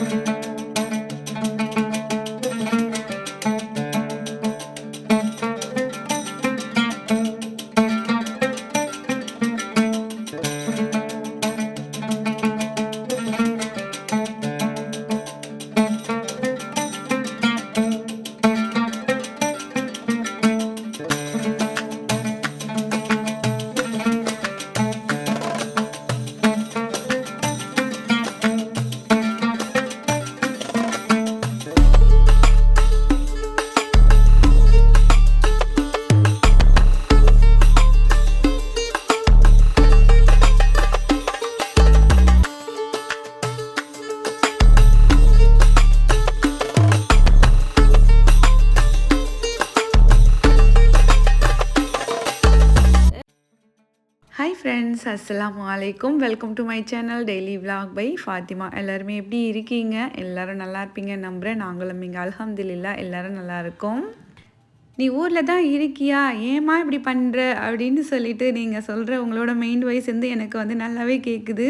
Hi friends, Assalamu alaikum. Welcome to my channel Daily Vlog by Fatima. எல்லாரும் எப்படி இருக்கீங்க? எல்லாரும் நல்லா இருப்பீங்க நம்புறேன். நாங்களும் இங்க அல்ஹம்துலில்லாஹ் எல்லாரும் நல்லா இருக்கோம். நீ ஊர்ல தான் இருக்கியா? ஏம்மா இப்படி பண்ற? அப்படின்னு சொல்லிட்டு நீங்க சொல்ற உங்களோட மைண்ட் வாய்ஸ் வந்து எனக்கு வந்து நல்லாவே கேட்குது.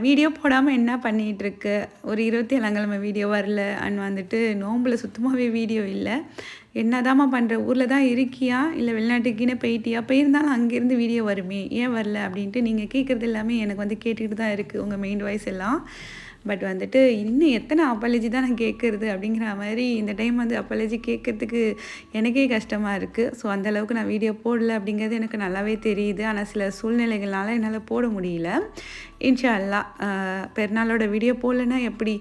வீடியோ போடாம என்ன பண்ணிட்டு இருக்க? ஒரு 27ஆம் கிழமை வீடியோ வரல. அண்ட் வந்துட்டு நோம்புல சுத்தமாவே வீடியோ இல்ல. என்னதாம்மா பண்ணுற? ஊரில் தான் இருக்கியா இல்லை வெளிநாட்டுக்குன்னு போயிட்டியா? போயிருந்தாலும் அங்கேருந்து வீடியோ வருமே, ஏன் வரல அப்படின்ட்டு நீங்கள் கேட்குறது எல்லாமே எனக்கு வந்து கேட்டுக்கிட்டு தான் இருக்குது உங்கள் மெயின் வாய்ஸ் எல்லாம். பட் வந்துட்டு இன்னும் எத்தனை அப்பாலஜி தான் நான் கேட்குறது அப்படிங்கிற மாதிரி இந்த டைம் வந்து அப்பாலஜி கேட்குறதுக்கு எனக்கே கஷ்டமாக இருக்குது. ஸோ அந்தளவுக்கு நான் வீடியோ போடல அப்படிங்கிறது எனக்கு நல்லாவே தெரியுது. ஆனால் சில சூழ்நிலைகள்னால என்னால் போட முடியல. இன்ஷா அல்லாஹ் பெருநாளோட வீடியோ போடலைன்னா எப்படி?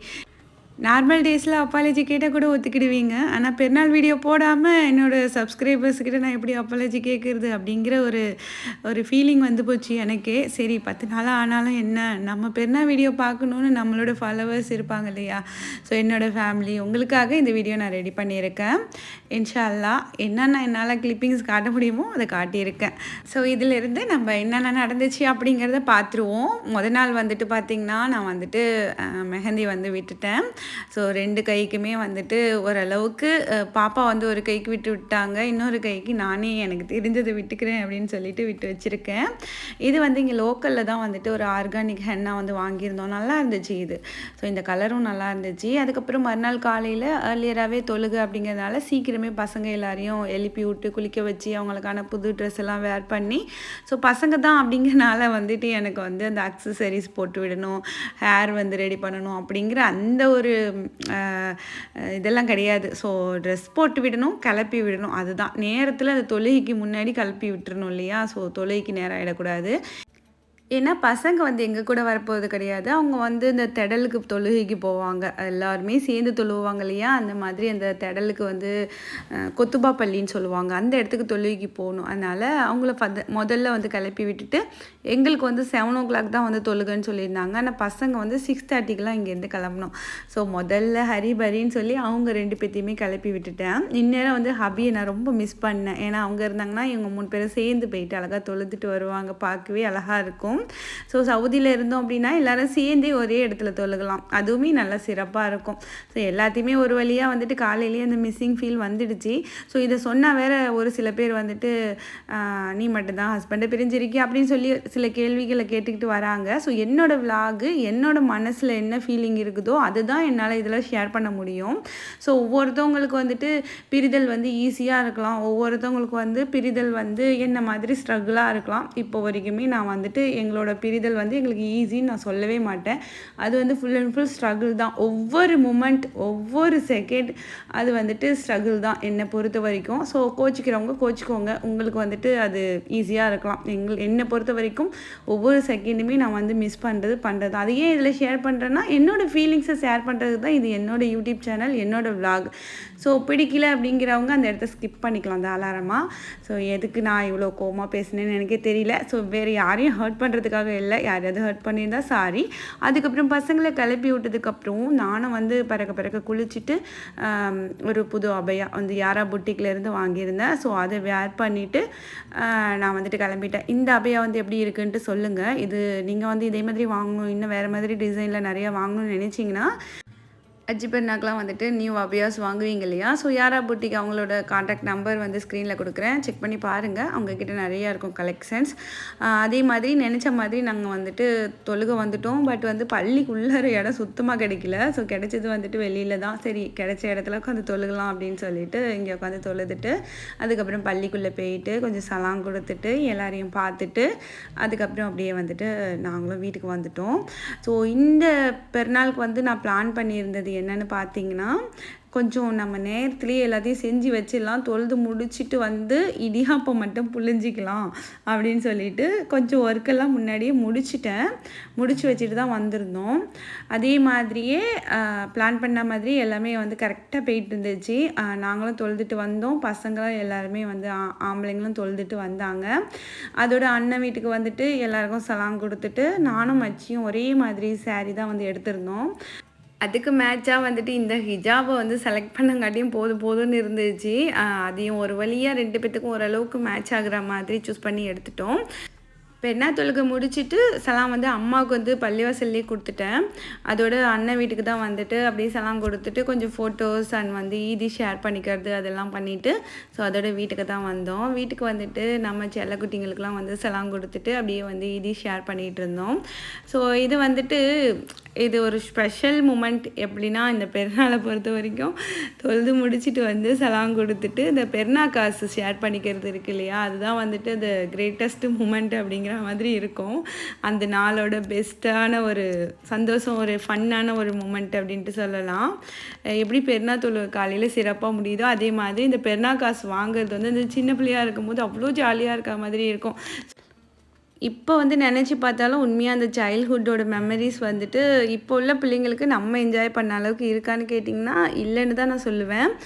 நார்மல் டேஸில் அப்பாலஜி கேட்டால் கூட ஒத்துக்கிடுவீங்க. ஆனால் பெருநாள் வீடியோ போடாமல் என்னோடய சப்ஸ்கிரைபர்ஸ்கிட்ட நான் எப்படி அப்பாலஜி கேட்குறது அப்படிங்கிற ஒரு ஃபீலிங் வந்து போச்சு எனக்கே. சரி 10 நாளாக ஆனாலும் என்ன, நம்ம பெருநாள் வீடியோ பார்க்கணுன்னு நம்மளோட ஃபாலோவர்ஸ் இருப்பாங்க இல்லையா? ஸோ என்னோடய ஃபேமிலி உங்களுக்காக இந்த வீடியோ நான் ரெடி பண்ணியிருக்கேன். இன்ஷா அல்லாஹ் என்னென்ன என்னால் கிளிப்பிங்ஸ் காட்ட முடியுமோ அதை காட்டியிருக்கேன். ஸோ இதிலிருந்து நம்ம என்னென்ன நடந்துச்சு அப்படிங்கிறத பார்த்துருவோம். முதல் நாள் வந்துட்டு பார்த்திங்கன்னா நான் வந்துட்டு மெஹந்தி வந்து விட்டுட்டேன். ஸோ 2 கைக்குமே வந்துட்டு ஓரளவுக்கு பாப்பா வந்து ஒரு கைக்கு விட்டாங்க, இன்னொரு கைக்கு நானே எனக்கு தெரிஞ்சதை விட்டுக்கிறேன் அப்படின்னு சொல்லிட்டு விட்டு வச்சுருக்கேன். இது வந்து இங்கே லோக்கலில் தான் வந்துட்டு ஒரு ஆர்கானிக் ஹென்னா வந்து வாங்கியிருந்தோம். நல்லா இருந்துச்சு இது. ஸோ இந்த கலரும் நல்லா இருந்துச்சு. அதுக்கப்புறம் மறுநாள் காலையில் ஏர்லியராகவே தொழுகை அப்படிங்கிறதுனால சீக்கிரமே பசங்க எல்லாரையும் எழுப்பி விட்டு குளிக்க வச்சு அவங்களுக்கான புது ட்ரெஸ் எல்லாம் வேர் பண்ணி, ஸோ பசங்க தான் அப்படிங்கிறனால வந்துட்டு எனக்கு வந்து அந்த அக்சசரிஸ் போட்டு விடணும், ஹேர் வந்து ரெடி பண்ணணும் அப்படிங்கிற அந்த ஒரு இதெல்லாம் கிடையாது. ஸோ ட்ரெஸ் போட்டு விடணும், கிளப்பி விடணும், அதுதான் நேரத்தில் அந்த தொழுகைக்கு முன்னாடி கிளப்பி விட்டுறணும் இல்லையா? ஸோ தொழுகைக்கு நேரம் ஆகிடக்கூடாது. ஏன்னா பசங்க வந்து எங்கள் கூட வரப்போவது கிடையாது. அவங்க வந்து இந்த திடலுக்கு தொழுகைக்கு போவாங்க. எல்லாருமே சேர்ந்து தொழுவாங்க இல்லையா? அந்த மாதிரி அந்த திடலுக்கு வந்து கொத்துபா பள்ளின்னு சொல்லுவாங்க. அந்த இடத்துக்கு தொழுகைக்கு போகணும். அதனால் அவங்கள முதல்ல வந்து கிளப்பி விட்டுட்டு எங்களுக்கு வந்து 7 o'clock தான் வந்து தொழுகைன்னு சொல்லியிருந்தாங்க. ஆனால் பசங்க வந்து 6:30க்கெலாம் இங்கேருந்து கிளம்பணும். ஸோ முதல்ல ஹரிபரின்னு சொல்லி அவங்க 2 பேத்தையுமே கிளப்பி விட்டுட்டேன். இந்நேரம் வந்து ஹபியை நான் ரொம்ப மிஸ் பண்ணேன். ஏன்னா அவங்க இருந்தாங்கன்னா இவங்க 3 பேரும் சேர்ந்து போயிட்டு அழகாக தொழுதுட்டு வருவாங்க. பார்க்கவே அழகாக இருக்கும். ஸோ சவுதியில் இருந்தோம் அப்படின்னா எல்லாரும் சேர்ந்தே ஒரே இடத்துல தொழுகலாம். அதுவுமே நல்லா சிறப்பாக இருக்கும். ஸோ எல்லாத்தையுமே ஒரு வழியாக வந்துட்டு காலையிலேயே அந்த மிஸ்ஸிங் ஃபீல் வந்துடுச்சு. ஸோ இதை சொன்னால் வேற ஒரு சில பேர் வந்துட்டு நீ மட்டும்தான் ஹஸ்பண்டை பிரிஞ்சிருக்கி அப்படின்னு சொல்லி சில கேள்விகளை கேட்டுக்கிட்டு வராங்க. ஸோ என்னோடய விலாகு என்னோட மனசில் என்ன ஃபீலிங் இருக்குதோ அதுதான் என்னால் இதில் ஷேர் பண்ண முடியும். ஸோ ஒவ்வொருத்தவங்களுக்கு வந்துட்டு பிரிதல் வந்து ஈஸியாக இருக்கலாம், ஒவ்வொருத்தவங்களுக்கு வந்து பிரிதல் வந்து என்ன மாதிரி ஸ்ட்ரகிளாக இருக்கலாம். இப்போ வரைக்குமே நான் வந்துட்டு எங்களோட பிரிதல் வந்து எங்களுக்கு ஈஸின்னு நான் சொல்லவே மாட்டேன். அது வந்து ஃபுல் அண்ட் ஃபுல் ஸ்ட்ரகிள் தான். ஒவ்வொரு மூமெண்ட் ஒவ்வொரு செகண்ட் அது வந்துட்டு ஸ்ட்ரகிள் தான் என்னை பொறுத்த வரைக்கும். ஸோ கோச்சிக்கிறவங்க கோச்சிக்கோங்க, உங்களுக்கு வந்துட்டு அது ஈஸியாக இருக்கலாம். என்னை பொறுத்த வரைக்கும் ஒவ்வொரு செகண்டுமே நான் வந்து மிஸ் பண்ணுறது அதையே இதில் ஷேர் பண்ணுறேன்னா என்னோடய ஃபீலிங்ஸை ஷேர் பண்ணுறது தான் இது என்னோடய யூடியூப் சேனல், என்னோடய விலாக். ஸோ பிடிக்கல அப்படிங்கிறவங்க அந்த இடத்த ஸ்கிப் பண்ணிக்கலாம் தாராளமாக. ஸோ எதுக்கு நான் இவ்வளோ கோவமாக பேசினேன்னு எனக்கே தெரியல. ஸோ வேறு யாரையும் ஹர்ட் பண்ணுறதுக்காக இல்லை, யாரையாவது ஹர்ட் பண்ணியிருந்தா சாரி. அதுக்கப்புறம் பசங்களை கிளப்பி விட்டதுக்கப்புறம் நானும் வந்து பறக்க குளிச்சுட்டு ஒரு புது அபயா வந்து யாரா புட்டிக்லேருந்து வாங்கியிருந்தேன். ஸோ அதை வேர் பண்ணிவிட்டு நான் வந்துட்டு கிளம்பிட்டேன். இந்த அபயா வந்து எப்படி இருக்குன்ட்டு சொல்லுங்கள். இது நீங்கள் வந்து இதே மாதிரி வாங்கணும், இன்னும் வேறு மாதிரி டிசைனில் நிறையா வாங்கணும்னு நினச்சிங்கன்னா அஜி பெருநாக்கெலாம் வந்துட்டு நியூ அபியாஸ் வாங்குவீங்க இல்லையா? ஸோ யாரா புட்டிக் அவங்களோட கான்டாக்ட் நம்பர் வந்து ஸ்க்ரீனில் கொடுக்குறேன். செக் பண்ணி பாருங்கள். அவங்கக்கிட்ட நிறையா இருக்கும் கலெக்ஷன்ஸ். அதே மாதிரி நினச்ச மாதிரி நாங்கள் வந்துட்டு தொழுக வந்துட்டோம். பட் வந்து பள்ளிக்குள்ளற இடம் சுத்தமாக கிடைக்கல. ஸோ கிடைச்சது வந்துட்டு வெளியில் தான். சரி கிடைச்ச இடத்துல உட்காந்து தொழுகலாம் அப்படின்னு சொல்லிட்டு இங்கே உட்காந்து தொழுதுட்டு, அதுக்கப்புறம் பள்ளிக்குள்ளே போயிட்டு கொஞ்சம் சலாம் கொடுத்துட்டு எல்லாரையும் பார்த்துட்டு, அதுக்கப்புறம் அப்படியே வந்துட்டு நாங்களும் வீட்டுக்கு வந்துட்டோம். ஸோ இந்த பெருநாளுக்கு வந்து நான் பிளான் பண்ணியிருந்தது என்னன்னு பார்த்தீங்கன்னா, கொஞ்சம் நம்ம நேரத்துலேயே எல்லாத்தையும் செஞ்சு வச்சிடலாம். தொழுது முடிச்சுட்டு வந்து இடியாப்பம் மட்டும் புழிஞ்சிக்கலாம் அப்படின்னு சொல்லிட்டு கொஞ்சம் ஒர்க்கெல்லாம் முன்னாடியே முடிச்சுட்டேன். முடிச்சு வச்சுட்டு தான் வந்திருந்தோம். அதே மாதிரியே பிளான் பண்ண மாதிரி எல்லாமே வந்து கரெக்டாக போயிட்டு இருந்துச்சு. நாங்களும் தொழுதுட்டு வந்தோம். பசங்களும் எல்லாருமே வந்து ஆம்பளைங்களும் தொழுதுட்டு வந்தாங்க. அதோட அண்ணன் வீட்டுக்கு வந்துட்டு எல்லாருக்கும் சலாம் கொடுத்துட்டு நானும் மச்சியும் ஒரே மாதிரி சாரீ தான் வந்து எடுத்திருந்தோம். அதுக்கு மேட்சாக வந்துட்டு இந்த ஹிஜாபை வந்து செலக்ட் பண்ணங்காட்டியும் போதும்னு இருந்துச்சு. அதையும் ஒரு வழியாக 2 பேத்துக்கும் ஓரளவுக்கு மேட்ச் ஆகுற மாதிரி சூஸ் பண்ணி எடுத்துட்டோம். பெருநா தொழுகை முடிச்சுட்டு சலாம் வந்து அம்மாவுக்கு வந்து பள்ளிவாசல்லே கொடுத்துட்டேன். அதோட அண்ணன் வீட்டுக்கு தான் வந்துட்டு அப்படியே சலாம் கொடுத்துட்டு கொஞ்சம் ஃபோட்டோஸ் அண்ட் வந்து ஈதி ஷேர் பண்ணிக்கிறது அதெல்லாம் பண்ணிவிட்டு ஸோ அதோட வீட்டுக்கு தான் வந்தோம். வீட்டுக்கு வந்துட்டு நம்ம செல்லக்குட்டிங்களுக்கெலாம் வந்து சலாம் கொடுத்துட்டு அப்படியே வந்து ஈதி ஷேர் பண்ணிகிட்டு இருந்தோம். ஸோ இது வந்துட்டு இது ஒரு ஸ்பெஷல் மூமெண்ட். எப்படின்னா இந்த பெருநாளை பொறுத்த வரைக்கும் தொழுது முடிச்சுட்டு வந்து சலாம் கொடுத்துட்டு இந்த பெருநா காசு ஷேர் பண்ணிக்கிறது இருக்கு இல்லையா, அதுதான் வந்துட்டு அந்த கிரேட்டஸ்ட் மூமெண்ட் அப்படிங்கிற மாதிரி இருக்கும். அந்த நாளோட பெஸ்ட்டான ஒரு சந்தோஷம், ஒரு ஃபன்னான ஒரு மூமெண்ட் அப்படின்ட்டு சொல்லலாம். எப்படி பெருநா தொழுகை காலையில் சிறப்பாக முடியுதோ அதே மாதிரி இந்த பெருநா காசு வாங்குறது வந்து இந்த சின்ன பிள்ளையாக இருக்கும்போது அவ்வளோ ஜாலியாக இருக்க மாதிரி இருக்கும். இப்போ வந்து நினச்சி பார்த்தாலும் உண்மையாக அந்த சைல்ட்ஹுட்டோட மெமரிஸ் வந்துட்டு இப்போ உள்ள பிள்ளைங்களுக்கு நம்ம என்ஜாய் பண்ண அளவுக்கு இருக்கான்னு கேட்டிங்கன்னா இல்லைன்னு தான் நான் சொல்லுவேன்.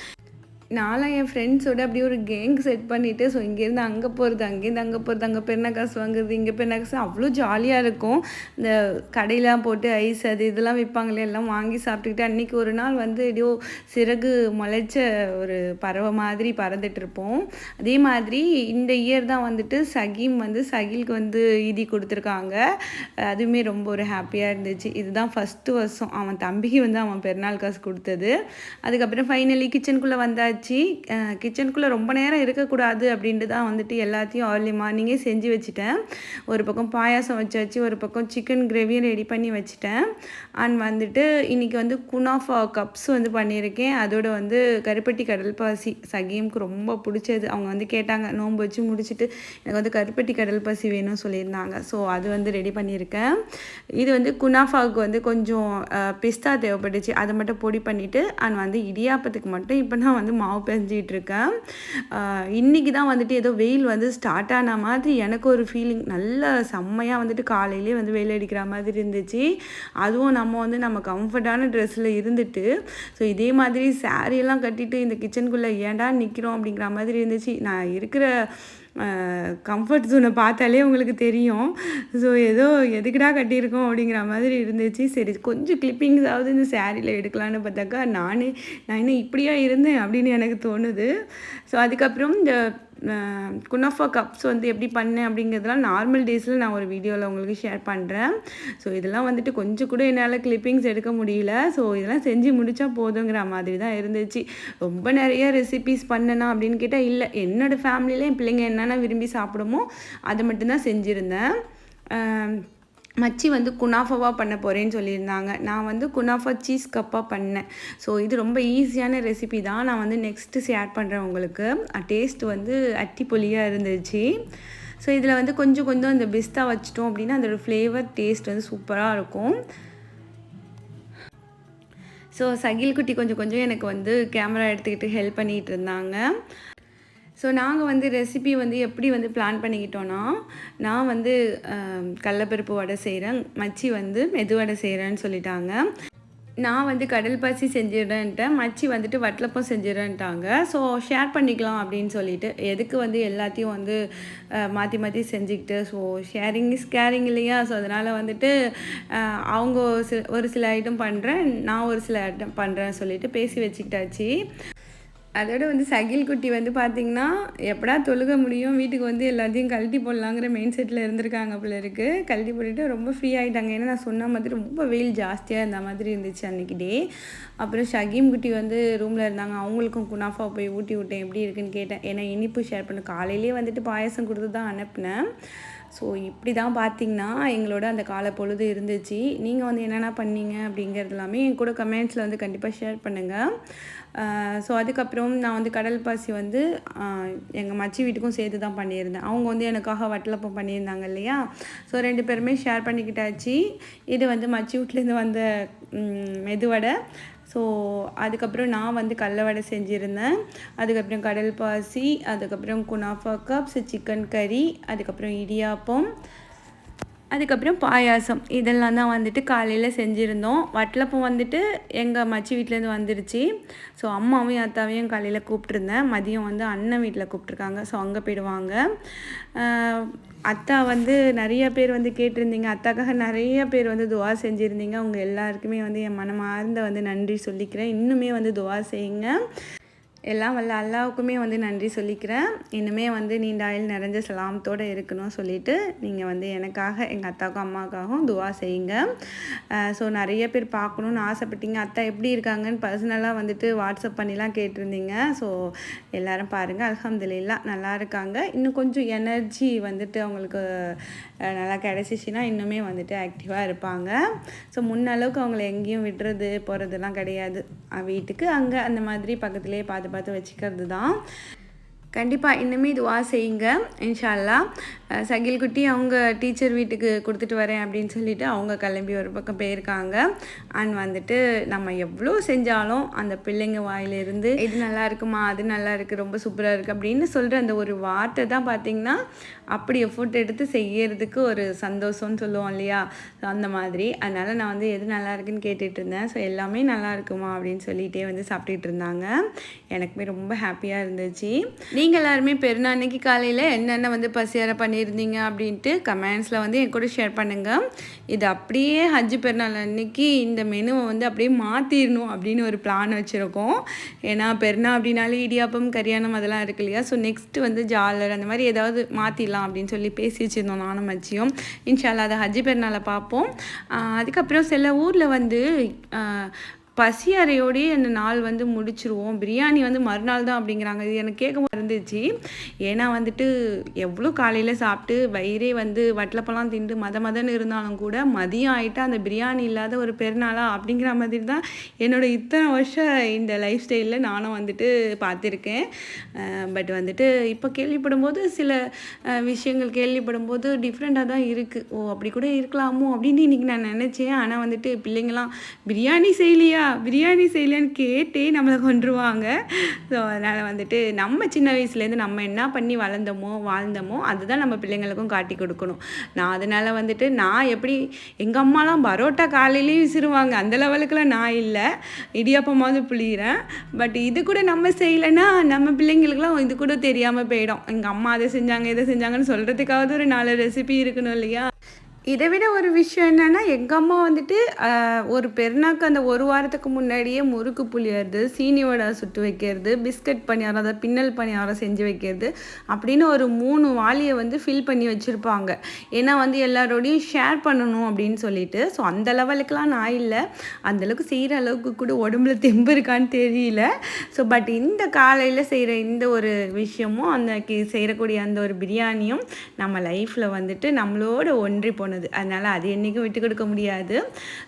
நான்லாம் என் ஃப்ரெண்ட்ஸோடு அப்படியே ஒரு கேங் செட் பண்ணிவிட்டு ஸோ இங்கேருந்து அங்கே போகிறது, அங்கேருந்து அங்கே போகிறது, அங்கே பெருநா காசு வாங்குறது, இங்கே பெருநா காசு அவ்வளோ ஜாலியாக இருக்கும். இந்த கடையெலாம் போட்டு ஐஸ் அது இதெல்லாம் விற்பாங்களே எல்லாம் வாங்கி சாப்பிட்டுக்கிட்டு அன்றைக்கி ஒரு நாள் வந்து எப்படியோ சிறகு முளைச்ச ஒரு பறவை மாதிரி பறந்துட்டுருப்போம். அதே மாதிரி இந்த இயர் தான் வந்துட்டு சகிலுக்கு வந்து ஈதி கொடுத்துருக்காங்க. அதுவுமே ரொம்ப ஒரு ஹாப்பியாக இருந்துச்சு. இதுதான் ஃபஸ்ட்டு வருஷம் அவன் தம்பிக்கு வந்து அவன் பெருநாள் காசு கொடுத்தது. அதுக்கப்புறம் ஃபைனலி கிச்சனுக்குள்ளே வந்தாச்சு. கிச்சனுக்குள்ளே ரொம்ப நேரம் இருக்கக்கூடாது அப்படின்ட்டு தான் வந்துட்டு எல்லாத்தையும் ஏர்லி மார்னிங்கே செஞ்சு வச்சுட்டேன். ஒரு பக்கம் பாயாசம் வச்சாச்சு, ஒரு பக்கம் சிக்கன் கிரேவியும் ரெடி பண்ணி வச்சுட்டேன். அண்ட் வந்துட்டு இன்றைக்கி வந்து குனாஃபா கப்ஸ் வந்து பண்ணியிருக்கேன். அதோட வந்து கருப்பட்டி கடல் பாசி சகிமுக்கு ரொம்ப பிடிச்சது. அவங்க வந்து கேட்டாங்க நோன்பு வச்சு முடிச்சுட்டு எனக்கு வந்து கருப்பட்டி கடல் பாசி வேணும்னு சொல்லியிருந்தாங்க. ஸோ அது வந்து ரெடி பண்ணியிருக்கேன். இது வந்து குனாஃபாவுக்கு வந்து கொஞ்சம் பிஸ்தா தேவைப்பட்டுச்சு, அதை மட்டும் பொடி பண்ணிவிட்டு அண்ட் வந்து இடியாப்பத்துக்கு மட்டும் இப்போ நான் வந்து மாவு பெஞ்சிகிட்ருக்கேன். இன்றைக்கி தான் வந்துட்டு ஏதோ வெயில் வந்து ஸ்டார்ட் ஆன மாதிரி எனக்கு ஒரு ஃபீலிங். நல்ல செம்மையாக வந்துட்டு காலையிலே வந்து வெயில் அடிக்கிற மாதிரி இருந்துச்சு. அதுவும் நம்ம கம்ஃபர்டான ட்ரெஸ்ஸில் இருந்துட்டு ஸோ இதே மாதிரி சாரியெல்லாம் கட்டிட்டு இந்த கிச்சனுக்குள்ளே ஏன்டா நிற்கிறோம் அப்படிங்கிற மாதிரி இருந்துச்சு. நான் இருக்கிற கம்ஃபர்ட் ஜோனை பார்த்தாலே உங்களுக்கு தெரியும். ஸோ ஏதோ எதுக்குடா கட்டியிருக்கோம் அப்படிங்கிற மாதிரி இருந்துச்சு. சரி கொஞ்சம் கிளிப்பிங்ஸாவது இந்த சாரியில் எடுக்கலான்னு பார்த்தாக்கா நான் இன்னும் இப்படியா இருந்தேன் அப்படின்னு எனக்கு தோணுது. ஸோ அதுக்கப்புறம் இந்த குனாஃபா கப்ஸ் வந்து எப்படி பண்ணேன் அப்படிங்கிறதுலாம் நார்மல் டேஸில் நான் ஒரு வீடியோவில் உங்களுக்கு ஷேர் பண்ணுறேன். ஸோ இதெல்லாம் வந்துட்டு கொஞ்சம் கூட என்னால் கிளிப்பிங்ஸ் எடுக்க முடியல. ஸோ இதெல்லாம் செஞ்சு முடித்தா போதுங்கிற மாதிரி தான் இருந்துச்சு. ரொம்ப நிறைய ரெசிபீஸ் பண்ணனா அப்படின்னு கேட்டால் இல்லை. என்னோடய ஃபேமிலியில் என் பிள்ளைங்க என்னென்ன விரும்பி சாப்பிடுமோ அதை மட்டும்தான் செஞ்சுருந்தேன். மச்சி வந்து குனாஃபாவாக பண்ண போகிறேன்னு சொல்லியிருந்தாங்க. நான் வந்து குனாஃபா சீஸ் கப்பாக பண்ணேன். ஸோ இது ரொம்ப ஈஸியான ரெசிபி தான். நான் வந்து நெக்ஸ்ட்டு ஷேர் பண்ணுறேன் உங்களுக்கு. டேஸ்ட் வந்து அட்டிப்பொலியாக இருந்துச்சு. ஸோ இதில் வந்து கொஞ்சம் இந்த பிஸ்தா வச்சிட்டோம் அப்படின்னா அதோடய ஃப்ளேவர் டேஸ்ட் வந்து சூப்பராக இருக்கும். ஸோ சகில் குட்டி கொஞ்சம் எனக்கு வந்து கேமரா எடுத்துக்கிட்டு ஹெல்ப் பண்ணிகிட்டு இருந்தாங்க. ஸோ நாங்கள் வந்து ரெசிபி வந்து எப்படி வந்து பிளான் பண்ணிக்கிட்டோன்னா, நான் வந்து கடலப்பருப்பு வடை செய்கிறேன், மச்சி வந்து மெதுவடை செய்கிறேன்னு சொல்லிட்டாங்க. நான் வந்து கடல் பாசி செஞ்சிடுறேன்ட்டேன், மச்சி வந்துட்டு வட்டலப்பம் செஞ்சிடுறேன்ட்டாங்க. ஸோ ஷேர் பண்ணிக்கலாம் அப்படின்னு சொல்லிட்டு எதுக்கு வந்து எல்லாத்தையும் வந்து மாற்றி செஞ்சுக்கிட்டு. ஸோ ஷேரிங் இஸ் கேரிங் இல்லையா? ஸோ அதனால் வந்துட்டு அவங்க ஒரு சில ஐட்டம் பண்ணுறேன், நான் ஒரு சில ஐட்டம் பண்ணுறேன்னு சொல்லிட்டு பேசி வச்சுக்கிட்டாச்சு. அதோட வந்து சகில் குட்டி வந்து பார்த்திங்கன்னா, எப்படா தொழுக முடியும், வீட்டுக்கு வந்து எல்லாத்தையும் கழட்டி போடலாங்கிற மெயிண்ட் செட்டில் இருந்திருக்காங்க போல இருக்குது. கழட்டி போட்டுட்டு ரொம்ப ஃப்ரீ ஆகிட்டாங்க. ஏன்னா நான் சொன்ன மாதிரி ரொம்ப வெயில் ஜாஸ்தியாக இருந்த மாதிரி இருந்துச்சு அன்றைக்கி டே. அப்புறம் ஷகீம் குட்டி வந்து ரூமில் இருந்தாங்க. அவங்களுக்கும் குனாஃபா போய் ஊட்டி விட்டேன், எப்படி இருக்குன்னு கேட்டேன். ஏன்னா இனிப்பு ஷேர் பண்ண காலையிலே வந்துட்டு பாயசம் கொடுத்து தான் அனுப்பினேன். ஸோ இப்படி தான் பார்த்திங்கன்னா எங்களோட அந்த காலை பொழுது இருந்துச்சு. நீங்கள் வந்து என்னென்ன பண்ணீங்க அப்படிங்கிறது எல்லாமே என் கூட கமெண்ட்ஸில் வந்து கண்டிப்பாக ஷேர் பண்ணுங்கள். ஸோ அதுக்கப்புறம் நான் வந்து கடல் பாசி வந்து எங்கள் மச்சி வீட்டுக்கும் சேர்த்து தான் பண்ணியிருந்தேன். அவங்க வந்து எனக்காக வட்டலப்பம் பண்ணியிருந்தாங்க இல்லையா. ஸோ 2 பேருமே ஷேர் பண்ணிக்கிட்டாச்சு. இது வந்து மச்சி வீட்லேருந்து வந்த மெதுவடை. ஸோ அதுக்கப்புறம் நான் வந்து கடல வடை செஞ்சுருந்தேன். அதுக்கப்புறம் கடல் பாசி, அதுக்கப்புறம் குனாஃபா கப்ஸ், சிக்கன் கறி, அதுக்கப்புறம் இடியாப்பம், அதுக்கப்புறம் பாயாசம். இதெல்லாம் தான் வந்துட்டு காலையில் செஞ்சுருந்தோம். வட்டலப்பம் வந்துட்டு எங்கள் மச்சி வீட்டிலேருந்து வந்துருச்சு. ஸோ அம்மாவையும் அத்தாவையும் காலையில் கூப்பிட்ருந்தேன். மதியம் வந்து அண்ணன் வீட்டில் கூப்பிட்ருக்காங்க. ஸோ அங்கே போயிடுவாங்க. அத்தா வந்து நிறைய பேர் வந்து கேட்டிருந்தீங்க. அத்தாக்காக நிறைய பேர் வந்து துவா செஞ்சுருந்தீங்க. அவங்க எல்லாருக்குமே வந்து என் மனமார்ந்த வந்து நன்றி சொல்லிக்கிறேன். இன்னுமே வந்து துவா செய்யுங்க. எல்லாம் வல்ல அல்லாவுக்குமே வந்து நன்றி சொல்லிக்கிறேன். இன்னுமே வந்து நீண்ட ஆயுள் நிறைஞ்ச சலாமத்தோடு இருக்கணும் சொல்லிவிட்டு நீங்கள் வந்து எனக்காக எங்கள் அத்தாவுக்கும் அம்மாவுக்காகவும் துவா செய்யுங்க. ஸோ நிறைய பேர் பார்க்கணுன்னு ஆசைப்பட்டீங்க. அத்தா எப்படி இருக்காங்கன்னு பர்சனலாக வந்துட்டு வாட்ஸ்அப் பண்ணிலாம் கேட்டிருந்தீங்க. ஸோ எல்லோரும் பாருங்கள், அல்ஹம்துலில்லாஹ் நல்லா இருக்காங்க. இன்னும் கொஞ்சம் எனர்ஜி வந்துட்டு அவங்களுக்கு நல்லா கிடச்சிச்சின்னா இன்னுமே வந்துட்டு ஆக்டிவாக இருப்பாங்க. ஸோ முன்னளவுக்கு அவங்கள எங்கேயும் விடுறது போகிறதுலாம் கிடையாது. வீட்டுக்கு அங்கே அந்த மாதிரி பக்கத்துலேயே பார்த்து பார்த்து வச்சுக்கிறது தான். கண்டிப்பாக இன்னுமே துவா செய்யுங்க இன்ஷா அல்லாஹ். சகில் குட்டி அவங்க டீச்சர் வீட்டுக்கு கொடுத்துட்டு வரேன் அப்படின்னு சொல்லிட்டு அவங்க கிளம்பி ஒரு பக்கம் போயிருக்காங்க. அண்ட் வந்துட்டு நம்ம எவ்வளோ செஞ்சாலும் அந்த பிள்ளைங்க வாயிலிருந்து இது நல்லா இருக்குமா, அது நல்லா இருக்குது, ரொம்ப சூப்பராக இருக்குது அப்படின்னு சொல்கிற அந்த ஒரு வார்த்தை தான் பார்த்திங்கன்னா அப்படி எஃபோர்ட் எடுத்து செய்யறதுக்கு ஒரு சந்தோஷம்னு சொல்லுவோம் இல்லையா. அந்த மாதிரி அதனால் நான் வந்து எது நல்லா இருக்குன்னு கேட்டுட்டு இருந்தேன். ஸோ எல்லாமே நல்லா இருக்குமா அப்படின்னு சொல்லிகிட்டே வந்து சாப்பிட்டுட்டு இருந்தாங்க. எனக்குமே ரொம்ப ஹாப்பியாக இருந்துச்சு. நீங்கள் எல்லாருமே பெருநாள் அன்னைக்கு காலையில் என்னென்ன வந்து பசியார பண்ணியிருந்தீங்க அப்படின்ட்டு கமெண்ட்ஸில் வந்து என் கூட ஷேர் பண்ணுங்கள். இது அப்படியே ஹஜ்ஜு பெருநாள் அன்னைக்கு இந்த மெனுவை வந்து அப்படியே மாற்றிடணும் அப்படின்னு ஒரு பிளான் வச்சுருக்கோம். ஏன்னா பெருநாள் அப்படின்னாலே இடியாப்பம், கரியானம் அதெல்லாம் இருக்கு இல்லையா. ஸோ நெக்ஸ்ட்டு வந்து ஜாலர் அந்த மாதிரி ஏதாவது மாற்றிடலாம் அப்படின்னு சொல்லி பேசி வச்சுருந்தோம் நானும் மச்சியும். இன்ஷா அல்லாஹ் அதை ஹஜ்ஜு பெருநாளை பார்ப்போம். அதுக்கப்புறம் சில ஊரில் வந்து பசி அறையோடையே அந்த நாள் வந்து முடிச்சிருவோம், பிரியாணி வந்து மறுநாள் தான் அப்படிங்கிறாங்க. இது எனக்கு கேட்க இருந்துச்சு. ஏன்னா வந்துட்டு எவ்வளோ காலையில் சாப்பிட்டு வயிறே வந்து வட்டலப்பெல்லாம் திண்டு மதன்னு இருந்தாலும் கூட மதியம் ஆகிட்டா அந்த பிரியாணி இல்லாத ஒரு பெருநாளா அப்படிங்கிற மாதிரி தான் என்னோடய இத்தனை வருஷம் இந்த லைஃப் ஸ்டைலில் நானும் வந்துட்டு பார்த்துருக்கேன். பட் வந்துட்டு இப்போ கேள்விப்படும்போது சில விஷயங்கள் கேள்விப்படும்போது டிஃப்ரெண்ட்டாக தான் இருக்குது. ஓ அப்படி கூட இருக்கலாமோ அப்படின்னு இன்றைக்கி நான் நினச்சேன். ஆனால் வந்துட்டு பிள்ளைங்களாம் பிரியாணி செய்யலையான்னு கேட்டே நம்மளை கொண்டுருவாங்க. ஸோ அதனால் வந்துட்டு நம்ம சின்ன வயசுலேருந்து நம்ம என்ன பண்ணி வாழ்ந்தோமோ அதுதான் நம்ம பிள்ளைங்களுக்கும் காட்டி கொடுக்கணும். நான் அதனால் வந்துட்டு நான் எப்படி எங்கள் அம்மாலாம் பரோட்டா காலையிலேயும் விசிறுவாங்க, அந்த லெவலுக்குலாம் நான் இல்லை. இடியாப்பமாவது புளிகிறேன். பட் இது கூட நம்ம செய்யலைன்னா நம்ம பிள்ளைங்களுக்குலாம் இது கூட தெரியாமல் போயிடும். எங்கள் அம்மா அதை செஞ்சாங்க இதை செஞ்சாங்கன்னு சொல்கிறதுக்காவது ஒரு 4 ரெசிபி இருக்கணும் இல்லையா. இதை விட ஒரு விஷயம் என்னென்னா எங்கள் அம்மா வந்துட்டு ஒரு பெருநாக்கு அந்த ஒரு வாரத்துக்கு முன்னாடியே முறுக்கு புளியறது, சீனி வடை சுட்டு வைக்கிறது, பிஸ்கட் பணியாரம், அதாவது பின்னல் பணியாரம் செஞ்சு வைக்கிறது அப்படின்னு ஒரு 3 வாளியை வந்து ஃபில் பண்ணி வச்சுருப்பாங்க. ஏன்னா வந்து எல்லாரோடையும் ஷேர் பண்ணணும் அப்படின்னு சொல்லிட்டு. ஸோ அந்த லெவலுக்குலாம் நான் இல்லை. அந்தளவுக்கு செய்கிற அளவுக்கு கூட உடம்புல தெம்பு இருக்கான்னு தெரியல. ஸோ பட் இந்த காலையில் செய்கிற இந்த ஒரு விஷயமும் அந்த செய்யக்கூடிய அந்த ஒரு பிரியாணியும் நம்ம லைஃப்பில் வந்துட்டு நம்மளோட ஒன்றி போனது. அதனால் அது என்றைக்கும் விட்டு கொடுக்க முடியாது.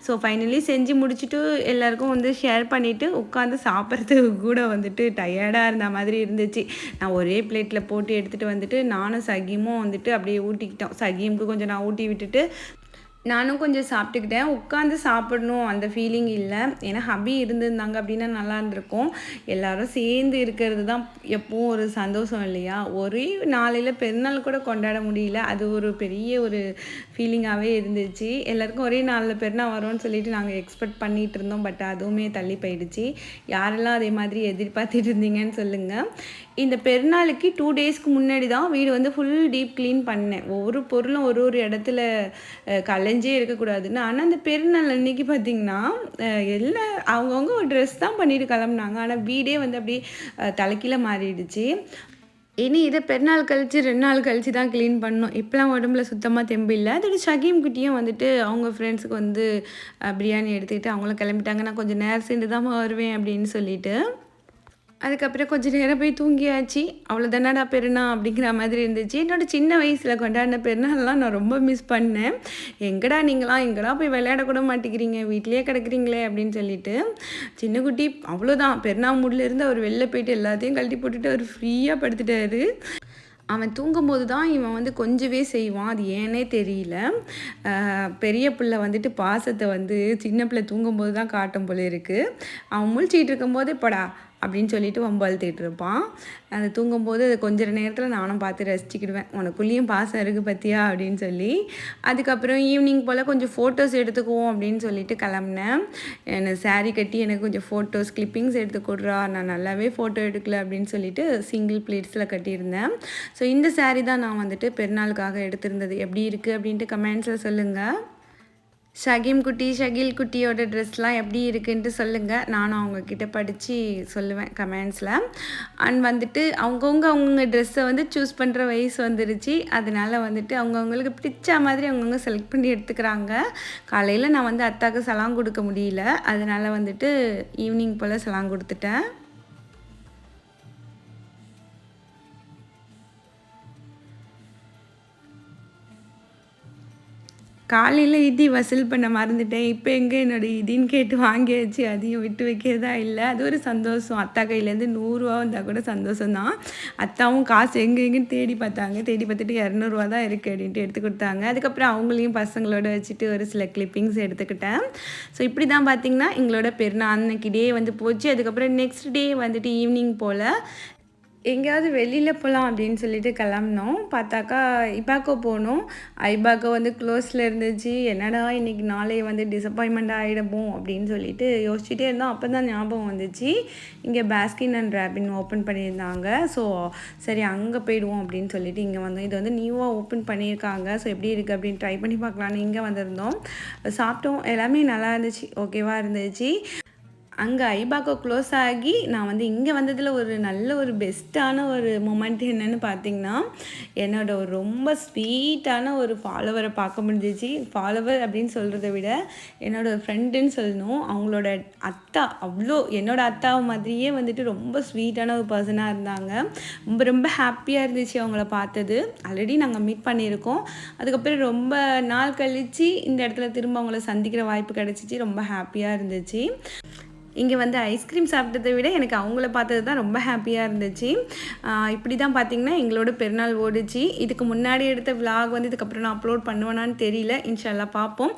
ஸோ ஃபைனலி செஞ்சு முடிச்சுட்டு எல்லாருக்கும் வந்து ஷேர் பண்ணிவிட்டு உட்காந்து சாப்பிட்றதுக்கு கூட வந்துட்டு டயர்டாக இருந்த மாதிரி இருந்துச்சு. நான் ஒரே பிளேட்டில் போட்டு எடுத்துகிட்டு வந்துட்டு நானும் சகீமும் வந்துட்டு அப்படியே ஊட்டிக்கிட்டோம். சகீமுக்கு கொஞ்சம் நான் ஊட்டி விட்டுட்டு நானும் கொஞ்சம் சாப்பிட்டுக்கிட்டேன். உட்காந்து சாப்பிடணும் அந்த ஃபீலிங் இல்லை. ஏன்னா ஹபி இருந்திருந்தாங்க அப்படின்னா நல்லா இருந்திருக்கும். எல்லோரும் சேர்ந்து இருக்கிறது தான் எப்பவும் ஒரு சந்தோஷம் இல்லையா. ஒரே நாளையில் பெருநாள் கூட கொண்டாட முடியல. அது ஒரு பெரிய ஒரு ஃபீலிங்காகவே இருந்துச்சு. எல்லாருக்கும் ஒரே நாளில் பெருநாள் வரும்னு சொல்லிட்டு நாங்கள் எக்ஸ்பெக்ட் பண்ணிகிட்டு இருந்தோம். பட் அதுவுமே தள்ளி போயிடுச்சு. யாரெல்லாம் அதே மாதிரி எதிர்பார்த்துட்டு இருந்தீங்கன்னு சொல்லுங்கள். இந்த பெருநாளுக்கு 2 டேஸ்க்கு முன்னாடி தான் வீடு வந்து ஃபுல் டீப் க்ளீன் பண்ணேன். ஒவ்வொரு பொருளும் ஒரு இடத்துல கலைஞ்சே இருக்கக்கூடாதுன்னு. ஆனா அந்த பெருநாள் அன்னைக்கு பார்த்தீங்கன்னா, எல்லாம் அவங்கவங்க ஒரு ட்ரெஸ் தான் பண்ணிட்டு கிளம்புனாங்க. ஆனா வீடே வந்து அப்படியே தலைகீழ மாறிடுச்சு. இனி இத பெருநாள் கழிச்சு 2 நாள் கழிச்சு தான் கிளீன் பண்ணணும். இப்பலாம் உடம்புல சுத்தமா தெம்பு இல்ல. அதோட ஷகீம் குட்டியும் வந்துட்டு அவங்க ஃப்ரெண்ட்ஸுக்கு வந்து பிரியாணி எடுத்துக்கிட்டு அவங்களும் கிளம்பிட்டாங்க. நான் கொஞ்சம் நேரம் சென்று தாம்மா வருவேன் அப்படின்னு சொல்லிட்டு. அதுக்கப்புறம் கொஞ்ச நேரம் போய் தூங்கியாச்சு. அவ்வளோதானடா பெருநாள் அப்படிங்கிற மாதிரி இருந்துச்சு. என்னோட சின்ன வயசுல கொண்டாடின பெருநாள்லாம் நான் ரொம்ப மிஸ் பண்ணேன். எங்கடா நீங்கலாம் எங்கடா போய் விளையாட கூட மாட்டேங்கிறீங்க, வீட்லயே கிடக்குறீங்களே அப்படின்னு சொல்லிட்டு. சின்ன குட்டி அவ்வளோதான் பெருநாள் மூட்லேருந்து அவர் வெளில போயிட்டு எல்லாத்தையும் கழட்டி போட்டுட்டு அவர் ஃப்ரீயா படுத்துட்டாரு. அவன் தூங்கும்போது தான் இவன் வந்து கொஞ்சவே செய்வான். அது ஏன்னே தெரியல. பெரிய பிள்ளை வந்துட்டு பாசத்த வந்து சின்ன பிள்ளை தூங்கும்போது தான் காட்டும் போல இருக்கு. அவன் முழிச்சிட்டு இருக்கும்போது "போடா" அப்படின்னு சொல்லிட்டு வம்பு இழுத்துட்டு இருப்பான். அது தூங்கும்போது அது கொஞ்ச நேரத்தில் நானும் பார்த்து ரசிச்சுக்கிடுவேன். "உனக்குள்ளேயும் பாசம் இருக்குது பார்த்தியா" அப்படின்னு சொல்லி. அதுக்கப்புறம் ஈவினிங் போல் கொஞ்சம் ஃபோட்டோஸ் எடுத்துக்குவோம் அப்படின்னு சொல்லிட்டு கிளம்புனேன். எனக்கு சாரீ கட்டி எனக்கு கொஞ்சம் ஃபோட்டோஸ் கிளிப்பிங்ஸ் எடுத்து கொடுறா, நான் நல்லாவே ஃபோட்டோ எடுக்கல அப்படின்னு சொல்லிட்டு சிங்கிள் பிளேட்ஸில் கட்டியிருந்தேன். ஸோ இந்த சாரீ தான் நான் வந்துட்டு பெருநாளுக்காக எடுத்திருந்தது. எப்படி இருக்குது அப்படின்ட்டு கமெண்ட்ஸில் சொல்லுங்கள். ஷகீம் குட்டி, ஷகில் குட்டியோட ட்ரெஸ்லாம் எப்படி இருக்குன்ட்டு சொல்லுங்கள். நானும் அவங்கக்கிட்ட படித்து சொல்லுவேன் கமெண்ட்ஸில். அண்ட் வந்துட்டு அவங்கவுங்க ட்ரெஸ்ஸை வந்து சூஸ் பண்ணுற வயசு வந்துருச்சு. அதனால் வந்துட்டு அவங்கவுங்களுக்கு பிடிச்ச மாதிரி அவங்கவுங்க செலக்ட் பண்ணி எடுத்துக்கிறாங்க. காலையில் நான் வந்து அத்தாவுக்கு சலாம் கொடுக்க முடியல. அதனால் வந்துட்டு ஈவினிங் போல் சலாம் கொடுத்துட்டேன். காலையில் இதி வசூல் பண்ண மறந்துட்டேன். இப்போ எங்கே என்னோடய இதின்னு கேட்டு வாங்கியாச்சு. அதையும் விட்டு வைக்கிறதா இல்லை. அது ஒரு சந்தோஷம். அத்தா கையிலேருந்து 100 வந்தால் கூட சந்தோஷம் தான். அத்தாவும் காசு எங்கேன்னு தேடி பார்த்தாங்க. தேடி பார்த்துட்டு 200 தான் இருக்குது அப்படின்ட்டு எடுத்து கொடுத்தாங்க. அதுக்கப்புறம் அவங்களையும் பசங்களோட வச்சுட்டு ஒரு சில கிளிப்பிங்ஸ் எடுத்துக்கிட்டேன். ஸோ இப்படி தான் பார்த்திங்கன்னா எங்களோட பெருநாள் அன்னைக்கு டே வந்து போச்சு. அதுக்கப்புறம் நெக்ஸ்ட் டே வந்துட்டு ஈவினிங் போல் எங்கேயாவது வெளியில் போகலாம் அப்படின்னு சொல்லிட்டு கிளம்புனோம். பார்த்தாக்கா இபாக்கோ போனோம். ஐபாக்கோ வந்து க்ளோஸில் இருந்துச்சு. என்னடா இன்றைக்கி நாளே வந்து டிசப்பாயின்மெண்ட் ஆகிடுமோ அப்படின்னு சொல்லிட்டு யோசிச்சுட்டே இருந்தோம். அப்போ தான் ஞாபகம் வந்துச்சு, இங்கே பாஸ்கின் அண்ட் ராபின் ஓப்பன் பண்ணியிருந்தாங்க. ஸோ சரி அங்கே போயிடுவோம் அப்படின்னு சொல்லிட்டு இங்கே வந்தோம். இது வந்து நியூவாக ஓப்பன் பண்ணியிருக்காங்க. ஸோ எப்படி இருக்குது அப்படின்னு ட்ரை பண்ணி பார்க்கலான்னு இங்கே வந்திருந்தோம். சாப்பிட்டோம். எல்லாமே நல்லா இருந்துச்சு, ஓகேவாக இருந்துச்சு. அங்கே ஐபாக்கோ க்ளோஸ் ஆகி நான் வந்து இங்கே வந்ததில் ஒரு நல்ல ஒரு பெஸ்ட்டான ஒரு மூமெண்ட் என்னென்னு பார்த்திங்கன்னா, என்னோட ஒரு ரொம்ப ஸ்வீட்டான ஒரு ஃபாலோவரை பார்க்க முடிஞ்சிச்சு. ஃபாலோவர் அப்படின்னு சொல்கிறத விட என்னோடய ஃப்ரெண்டுன்னு சொல்லணும். அவங்களோட அத்தா அவ்வளோ என்னோடய அத்தாவை மாதிரியே வந்துட்டு ரொம்ப ஸ்வீட்டான ஒரு பர்சனாக இருந்தாங்க. ரொம்ப ரொம்ப ஹாப்பியாக இருந்துச்சு அவங்கள பார்த்தது. ஆல்ரெடி நாங்கள் மீட் பண்ணியிருக்கோம். அதுக்கப்புறம் ரொம்ப நாள் கழித்து இந்த இடத்துல திரும்ப அவங்கள சந்திக்கிற வாய்ப்பு கிடச்சிச்சு. ரொம்ப ஹாப்பியாக இருந்துச்சு. இங்கே வந்து ஐஸ்கிரீம் சாப்பிட்டதை விட எனக்கு அவங்கள பார்த்தது தான் ரொம்ப ஹாப்பியாக இருந்துச்சு. இப்படி தான் பார்த்திங்கன்னா எங்களோட பெருநாள் ஓடிச்சு. இதுக்கு முன்னாடி எடுத்த விலாக் வந்து இதுக்கப்புறம் நான் அப்லோட் பண்ணுவேனான்னு தெரியல. இன்ஷால்லா பார்ப்போம்.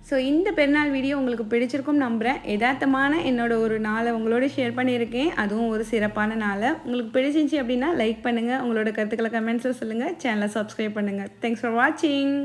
ஸோ இந்த பெருநாள் வீடியோ உங்களுக்கு பிடிச்சிருக்கும் நம்புகிறேன். யதார்த்தமான என்னோட ஒரு நாளை உங்களோட ஷேர் பண்ணியிருக்கேன். அதுவும் ஒரு சிறப்பான நாளை. உங்களுக்கு பிடிச்சிருந்துச்சி அப்படின்னா லைக் பண்ணுங்கள். உங்களோட கருத்துக்களை கமெண்ட்ஸில் சொல்லுங்கள். சேனலை சப்ஸ்கிரைப் பண்ணுங்கள். தேங்க்ஸ் ஃபார் வாட்சிங்.